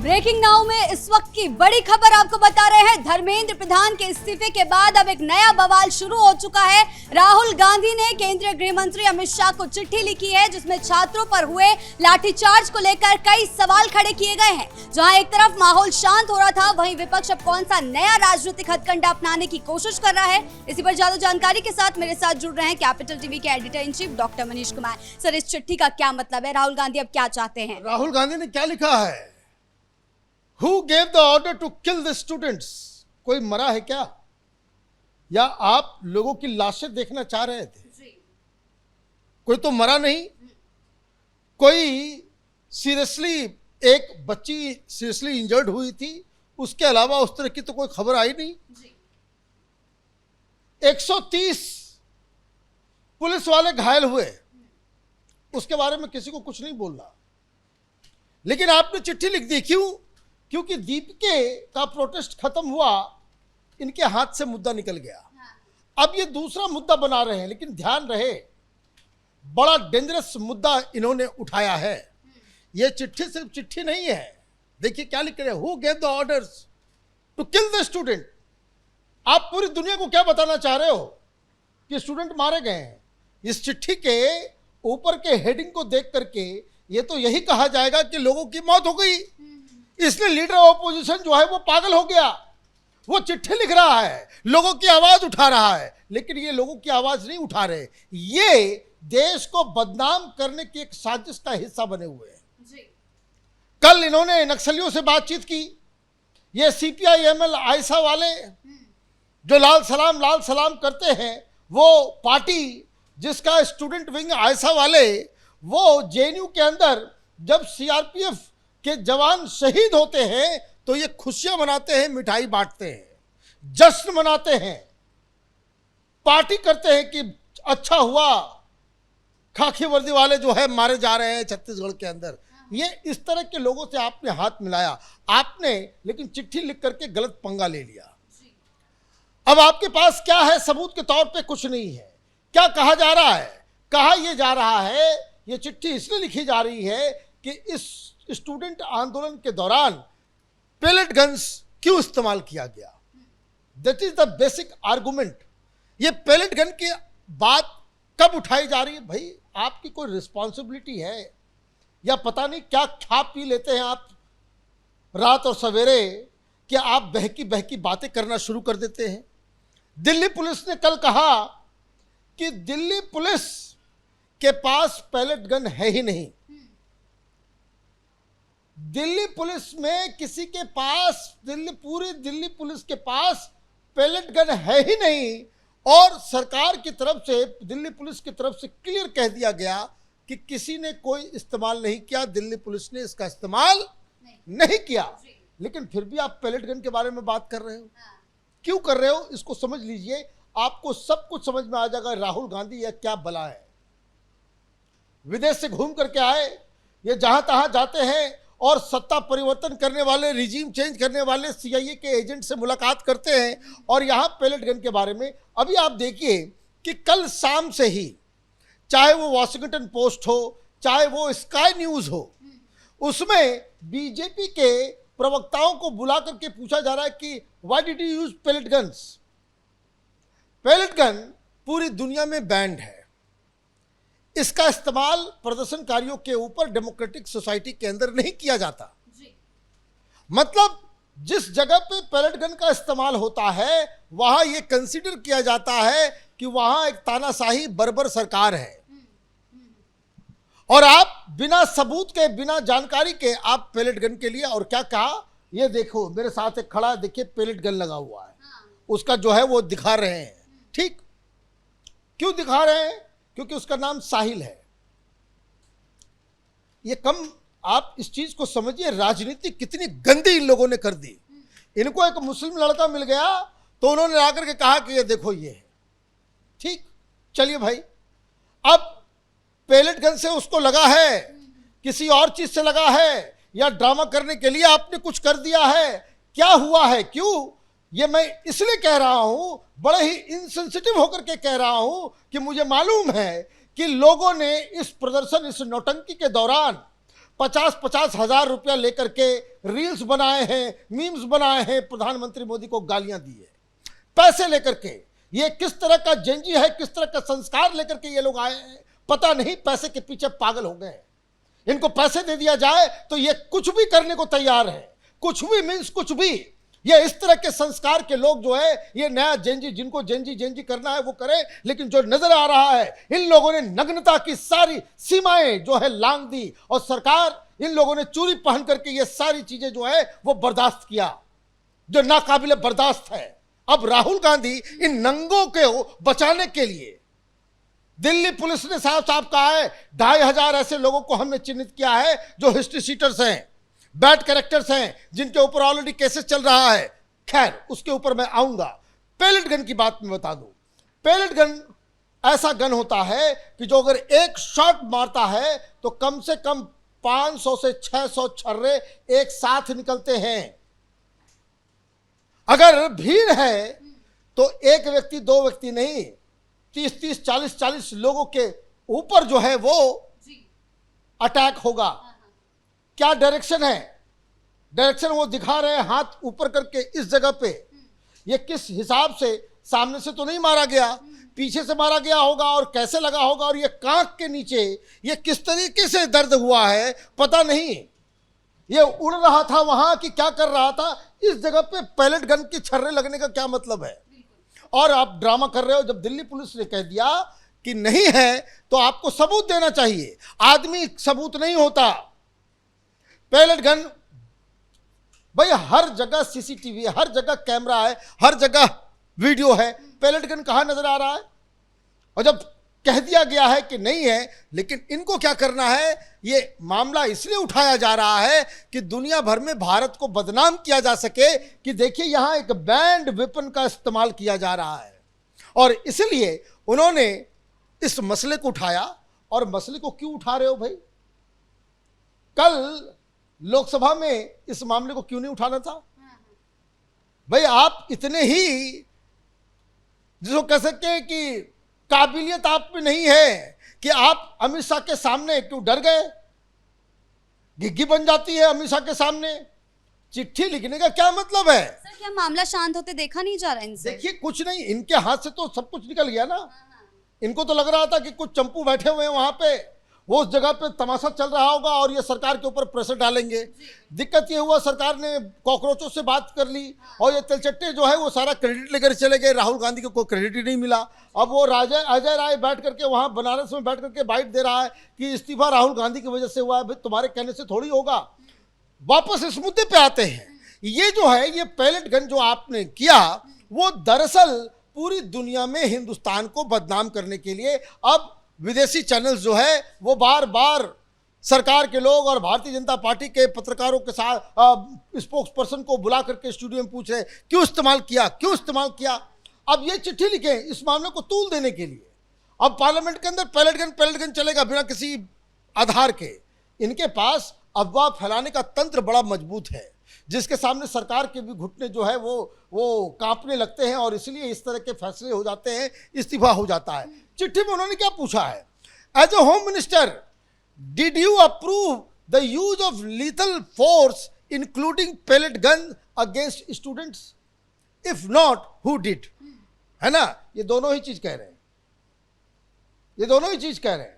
Breaking now में इस वक्त की बड़ी खबर आपको बता रहे हैं। धर्मेंद्र प्रधान के इस्तीफे के बाद अब एक नया बवाल शुरू हो चुका है। राहुल गांधी ने केंद्रीय गृह मंत्री अमित शाह को चिट्ठी लिखी है जिसमें छात्रों पर हुए लाठीचार्ज को लेकर कई सवाल खड़े किए गए हैं। जहां एक तरफ माहौल शांत हो रहा था, वहीं विपक्ष अब कौन सा नया राजनीतिक हथकंडा अपनाने की कोशिश कर रहा है। इसी पर ज्यादा जानकारी के साथ मेरे साथ जुड़ रहे हैं कैपिटल टीवी के editor in chief doctor Manish Kumar. Sir, इस चिट्ठी का क्या मतलब है? राहुल गांधी अब क्या चाहते हैं? राहुल गांधी ने क्या लिखा है? Who gave the order to kill the students? कोई मरा है क्या, या आप लोगों की लाशें देखना चाह रहे थे? कोई तो मरा नहीं। कोई सीरियसली, एक बच्ची सीरियसली इंजर्ड हुई थी, उसके अलावा उस तरह की तो कोई खबर आई नहीं। 130 पुलिस वाले घायल हुए, उसके बारे में किसी को कुछ नहीं बोलना, लेकिन आपने चिट्ठी लिख दी। क्यों? क्योंकि दीपिके का प्रोटेस्ट खत्म हुआ, इनके हाथ से मुद्दा निकल गया। अब ये दूसरा मुद्दा बना रहे हैं, लेकिन ध्यान रहे बड़ा डेंजरस मुद्दा इन्होंने उठाया है। ये चिट्ठी सिर्फ चिट्ठी नहीं है। देखिए क्या लिख रहे हैं, who gave the orders to kill the student. आप पूरी दुनिया को क्या बताना चाह रहे हो कि स्टूडेंट मारे गए हैं? इस चिट्ठी के ऊपर के हेडिंग को देख करके ये तो यही कहा जाएगा कि लोगों की मौत हो गई, इसलिए लीडर ऑफ ऑपोजिशन जो है वो पागल हो गया। वो चिट्ठी लिख रहा है, लोगों की आवाज उठा रहा है, लेकिन ये लोगों की आवाज नहीं उठा रहे। ये देश को बदनाम करने की एक साजिश का हिस्सा बने हुए हैं। कल इन्होंने नक्सलियों से बातचीत की। ये CPI-ML आयसा वाले जो लाल सलाम करते हैं, वो पार्टी जिसका स्टूडेंट विंग आयसा वाले, वो JNU के अंदर जब CRPF के जवान शहीद होते हैं तो ये खुशियां मनाते हैं, मिठाई बांटते हैं, जश्न मनाते हैं, पार्टी करते हैं कि अच्छा हुआ खाकी वर्दी वाले जो है मारे जा रहे हैं छत्तीसगढ़ के अंदर। ये इस तरह के लोगों से आपने हाथ मिलाया आपने, लेकिन चिट्ठी लिख करके गलत पंगा ले लिया। अब आपके पास क्या है? सबूत के तौर पे कुछ नहीं है। क्या कहा जा रहा है? कहा यह जा रहा है, ये चिट्ठी इसलिए लिखी जा रही है कि इस स्टूडेंट आंदोलन के दौरान पेलेट गन्स क्यों इस्तेमाल किया गया। That is the basic argument. ये पेलेट गन की बात कब उठाई जा रही है? भाई आपकी कोई रिस्पॉन्सिबिलिटी है या पता नहीं क्या खा पी लेते हैं आप रात और सवेरे कि आप बहकी बहकी बातें करना शुरू कर देते हैं। दिल्ली पुलिस ने कल कहा कि दिल्ली पुलिस के पास पेलेट गन है ही नहीं। दिल्ली पुलिस में किसी के पास, पूरी दिल्ली पुलिस के पास पेलेट गन है ही नहीं। और सरकार की तरफ से, दिल्ली पुलिस की तरफ से क्लियर कह दिया गया कि किसी ने कोई इस्तेमाल नहीं किया, दिल्ली पुलिस ने इसका इस्तेमाल नहीं किया। लेकिन फिर भी आप पेलेट गन के बारे में बात कर रहे हो। क्यों कर रहे हो? इसको समझ लीजिए, आपको सब कुछ समझ में आ जाएगा। राहुल गांधी यह क्या बला है। विदेश से घूम करके आए, ये जहां तहां जाते हैं और सत्ता परिवर्तन करने वाले, रिजीम चेंज करने वाले CIA के एजेंट से मुलाकात करते हैं, और यहाँ पेलेट गन के बारे में अभी आप देखिए कि कल शाम से ही, चाहे वो वॉशिंगटन पोस्ट हो, चाहे वो स्काई न्यूज़ हो, उसमें बीजेपी के प्रवक्ताओं को बुला करके पूछा जा रहा है कि why did you use pellet guns. Pellet gun पूरी दुनिया में बैंड है। इसका इस्तेमाल प्रदर्शनकारियों के ऊपर डेमोक्रेटिक सोसाइटी के अंदर नहीं किया जाता। मतलब जिस जगह पे पेलेट गन का इस्तेमाल होता है वहां यह कंसीडर किया जाता है कि वहां एक तानाशाही बर्बर सरकार है, और आप बिना सबूत के, बिना जानकारी के आप पेलेट गन के लिए, और क्या कहा, ये देखो मेरे साथ एक खड़ा, देखिए पेलेट गन लगा हुआ है, उसका जो है वो दिखा रहे हैं। ठीक, क्यों दिखा रहे हैं? क्योंकि उसका नाम साहिल है। ये कम, आप इस चीज को समझिए, राजनीति कितनी गंदी इन लोगों ने कर दी। इनको एक मुस्लिम लड़का मिल गया तो उन्होंने आकर के कहा कि ये देखो ये है। ठीक, चलिए भाई, अब पेलेट गन से उसको लगा है, किसी और चीज से लगा है, या ड्रामा करने के लिए आपने कुछ कर दिया है, क्या हुआ है, क्यों? ये मैं इसलिए कह रहा हूं, बड़े ही इनसेंसिटिव होकर के कह रहा हूं कि मुझे मालूम है कि लोगों ने इस प्रदर्शन, इस नौटंकी के दौरान 50-50 हजार रुपया लेकर के रील्स बनाए हैं, मीम्स बनाए हैं, प्रधानमंत्री मोदी को गालियां दी है पैसे लेकर के। ये किस तरह का जेंजी है, किस तरह का संस्कार लेकर के ये लोग आए हैं पता नहीं, पैसे के पीछे पागल हो गए। इनको पैसे दे दिया जाए तो ये कुछ भी करने को तैयार है, कुछ भी मीन्स कुछ भी। ये इस तरह के संस्कार के लोग जो है, ये नया जेंजी, जिनको जेंजी करना है वो करे, लेकिन जो नजर आ रहा है इन लोगों ने नग्नता की सारी सीमाएं जो है लांघ दी, और सरकार इन लोगों ने चूड़ी पहन करके ये सारी चीजें जो है वो बर्दाश्त किया, जो नाकाबिले बर्दाश्त है। अब राहुल गांधी इन नंगों को बचाने के लिए, दिल्ली पुलिस ने साफ साफ कहा है 2500 ऐसे लोगों को हमने चिन्हित किया है जो हिस्ट्री शीटर्स हैं, बैड कैरेक्टर्स हैं, जिनके ऊपर ऑलरेडी केसेस चल रहा है। खैर उसके ऊपर मैं आऊंगा। पेलेट गन की बात मैं बता दूं, पेलेट गन ऐसा गन होता है कि जो अगर एक शॉट मारता है तो कम से कम 500 से 600 छर्रे एक साथ निकलते हैं। अगर भीड़ है तो एक व्यक्ति दो व्यक्ति नहीं, 30-30 40-40 लोगों के ऊपर जो है वो अटैक होगा। क्या डायरेक्शन है, डायरेक्शन वो दिखा रहे हैं हाथ ऊपर करके इस जगह पे। ये किस हिसाब से, सामने से तो नहीं मारा गया, पीछे से मारा गया होगा, और कैसे लगा होगा, और ये कांख के नीचे ये किस तरीके से दर्द हुआ है पता नहीं। ये उड़ रहा था वहां कि क्या कर रहा था, इस जगह पे पैलेट गन की छर्रे लगने का क्या मतलब है। और आप ड्रामा कर रहे हो। जब दिल्ली पुलिस ने कह दिया कि नहीं है तो आपको सबूत देना चाहिए। आदमी सबूत नहीं होता। पैलेट गन भाई हर जगह सीसीटीवी है, हर जगह कैमरा है, हर जगह वीडियो है, पैलेट गन कहां नजर आ रहा है। और जब कह दिया गया है कि नहीं है, लेकिन इनको क्या करना है, ये मामला इसलिए उठाया जा रहा है कि दुनिया भर में भारत को बदनाम किया जा सके कि देखिए यहां एक बैंड वेपन का इस्तेमाल किया जा रहा है। और इसलिए उन्होंने इस मसले को उठाया। और मसले को क्यों उठा रहे हो भाई, कल लोकसभा में इस मामले को क्यों नहीं उठाना था भाई। आप इतने ही जिसको कह सकते हैं कि काबिलियत आप में नहीं है कि आप अमित शाह के सामने क्यों डर गए। घिग्गी बन जाती है अमित शाह के सामने। चिट्ठी लिखने का क्या मतलब है। सर क्या मामला शांत होते देखा नहीं जा रहा इनसे। देखिए कुछ नहीं, इनके हाथ से तो सब कुछ निकल गया ना। इनको तो लग रहा था कि कुछ चंपू बैठे हुए हैं वहां पे, वो उस जगह पे तमाशा चल रहा होगा और ये सरकार के ऊपर प्रेशर डालेंगे। दिक्कत ये हुआ, सरकार ने कॉकरोचों से बात कर ली और ये तिलचट्टे जो है वो सारा क्रेडिट लेकर चले गए। राहुल गांधी को कोई क्रेडिट ही नहीं मिला। अब वो अजय राय बैठ करके वहां बनारस में बैठ करके बाइट दे रहा है कि इस्तीफा राहुल गांधी की वजह से हुआ है। भाई तुम्हारे कहने से थोड़ी होगा। वापस इस मुद्दे पे आते हैं। ये जो है ये पैलेट गन जो आपने किया वो दरअसल पूरी दुनिया में हिंदुस्तान को बदनाम करने के लिए अब विदेशी चैनल्स जो है वो बार बार सरकार के लोग और भारतीय जनता पार्टी के पत्रकारों के साथ स्पोक्स पर्सन को बुला करके स्टूडियो में पूछ रहे क्यों इस्तेमाल किया। अब ये चिट्ठी लिखे इस मामले को तूल देने के लिए। अब पार्लियामेंट के अंदर पैलेट गन चलेगा बिना किसी आधार के। इनके पास अफवाह फैलाने का तंत्र बड़ा मजबूत है जिसके सामने सरकार के भी घुटने जो है वो कांपने लगते हैं और इसलिए इस तरह के फैसले हो जाते हैं, इस्तीफा हो जाता है। चिट्ठी में उन्होंने क्या पूछा है, as a home minister did you approve the use of lethal force including pellet gun against students, if not who did. है ना, ये दोनों ही चीज कह रहे हैं।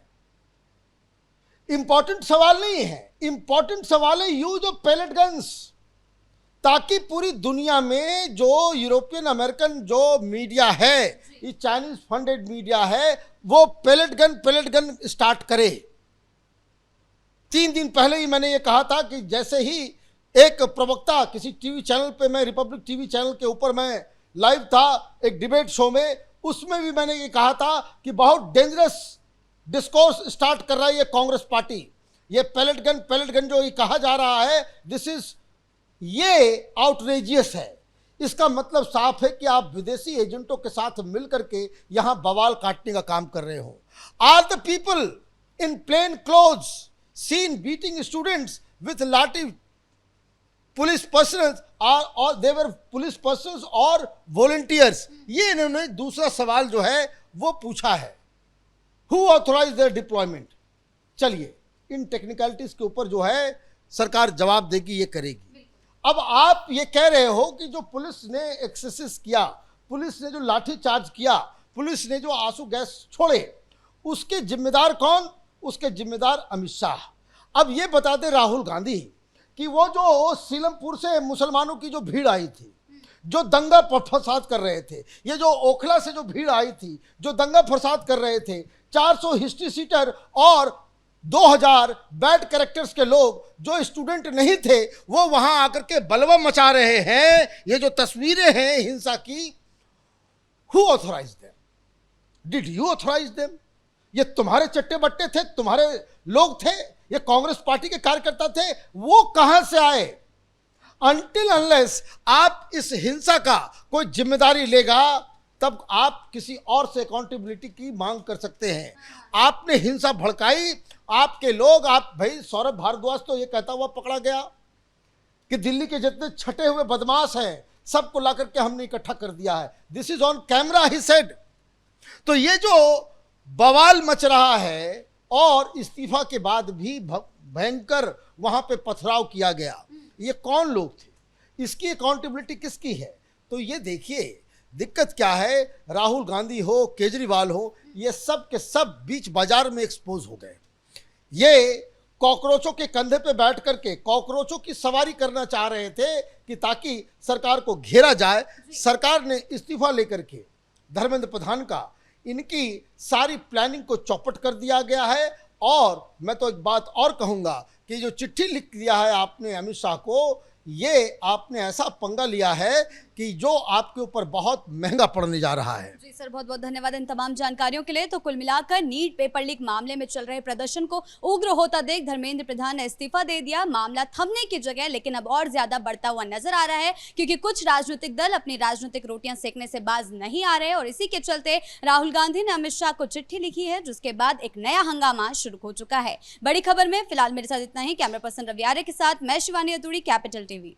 इंपॉर्टेंट सवाल नहीं है, इंपॉर्टेंट सवाल है यूज ऑफ पैलेट गन्स, ताकि पूरी दुनिया में जो यूरोपियन अमेरिकन जो मीडिया है, ये चाइनीज फंडेड मीडिया है, वो पैलेट गन स्टार्ट करे। 3 दिन पहले ही मैंने ये कहा था कि जैसे ही एक प्रवक्ता किसी टीवी चैनल पे, मैं रिपब्लिक टीवी चैनल के ऊपर मैं लाइव था एक डिबेट शो में, उसमें भी मैंने ये कहा था कि बहुत डेंजरस डिस्कोर्स स्टार्ट कर रहा है ये कांग्रेस पार्टी। ये पैलेट गन जो ये कहा जा रहा है, ये आउटरेजियस है। इसका मतलब साफ है कि आप विदेशी एजेंटों के साथ मिलकर के यहां बवाल काटने का काम कर रहे हो। Are the people in plain clothes seen beating students with lathi police person or they were police person or volunteers. ये इन्होंने दूसरा सवाल जो है वो पूछा है, हु ऑथोराइज देयर डिप्लॉयमेंट। चलिए इन टेक्निकलिटीज के ऊपर जो है सरकार जवाब देगी, ये करेगी। अब आप ये कह रहे हो कि जो पुलिस ने एक्सेसिस किया, पुलिस ने जो लाठी चार्ज किया, पुलिस ने जो आंसू गैस छोड़े, उसके जिम्मेदार कौन? उसके जिम्मेदार अमित शाह। अब ये बता दे राहुल गांधी कि वो जो सीलमपुर से मुसलमानों की जो भीड़ आई थी, जो दंगा फसाद कर रहे थे, ये जो ओखला से जो भीड़ आई थी, जो दंगा फसाद कर रहे थे, 400 हिस्ट्री सीटर और 2000 बैड कैरेक्टर्स के लोग जो स्टूडेंट नहीं थे, वो वहां आकर के बलवा मचा रहे हैं। ये जो तस्वीरें हैं हिंसा की, who authorise them? Did you authorise them? ये तुम्हारे चट्टे बट्टे थे, तुम्हारे लोग थे, ये कांग्रेस पार्टी के कार्यकर्ता थे, वो कहां से आए? अनटिल अनलेस आप इस हिंसा का कोई जिम्मेदारी लेगा, तब आप किसी और से अकाउंटेबिलिटी की मांग कर सकते हैं। आपने हिंसा भड़काई, आपके लोग, आप भाई सौरभ भारद्वाज तो ये कहता हुआ पकड़ा गया कि दिल्ली के जितने छटे हुए बदमाश हैं सबको ला करके हमने इकट्ठा कर दिया है। This is on camera, he said. तो ये जो बवाल मच रहा है और इस्तीफा के बाद भी भयंकर वहां पे पथराव किया गया, ये कौन लोग थे? इसकी अकाउंटेबिलिटी किसकी है? तो ये देखिए दिक्कत क्या है। राहुल गांधी हो, केजरीवाल हो, ये सब के सब बीच बाजार में एक्सपोज हो गए। ये कॉकरोचों के कंधे पे बैठ करके कॉकरोचों की सवारी करना चाह रहे थे कि ताकि सरकार को घेरा जाए। सरकार ने इस्तीफा लेकर के धर्मेंद्र प्रधान का, इनकी सारी प्लानिंग को चौपट कर दिया गया है। और मैं तो एक बात और कहूँगा कि जो चिट्ठी लिख दिया है आपने अमित शाह को, ये आपने ऐसा पंगा लिया है कि जो आपके ऊपर बहुत महंगा पड़ने जा रहा है। जी सर, बहुत बहुत धन्यवाद इन तमाम जानकारियों के लिए। तो कुल मिलाकर नीट पेपर लीक मामले में चल रहे प्रदर्शन को उग्र होता देख धर्मेंद्र प्रधान ने इस्तीफा दे दिया। मामला थमने की जगह लेकिन अब और ज्यादा बढ़ता हुआ नजर आ रहा है, क्योंकि कुछ राजनीतिक दल अपनी राजनीतिक रोटियां सेकने से बाज नहीं आ रहे और इसी के चलते राहुल गांधी ने अमित शाह को चिट्ठी लिखी है, जिसके बाद एक नया हंगामा शुरू हो चुका है। बड़ी खबर में फिलहाल मेरे साथ इतना ही। कैमरा पर्सन रवि आर्य के साथ मैं शिवानी अतुड़ी, कैपिटल टीवी।